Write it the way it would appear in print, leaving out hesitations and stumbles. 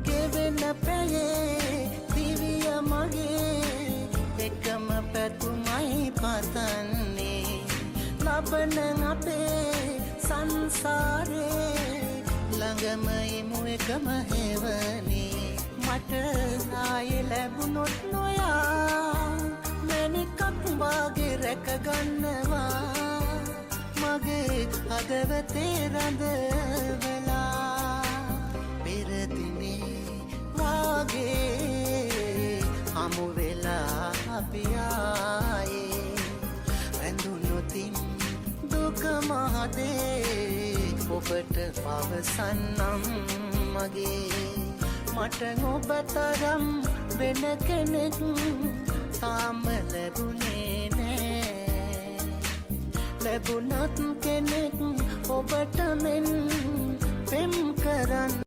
ගෙවෙන පැයේ දිවිය මගේ එකම පැතුමයි පතන්නේ ලබන අපේ සංසාරේ ළඟම ඉමු එකම හේවනේ මට ආයේ ලැබුණොත් නොයා මැණිකක් වාගේ රැක ගන්නවා මගේ හදවතේ රඳවලා පෙර දිනේ වාගේ හමු වෙලා අපි ආයේ වැඳුනොතින් දුක මහදේ ඔබට පවසන්නම් මගේ මට ඔබ තරම් වෙන කෙනෙක් තාම ලැබුණේ නෑ ලැබුණත් කෙනෙක් ඔබට මෙන් පෙම් කරන්න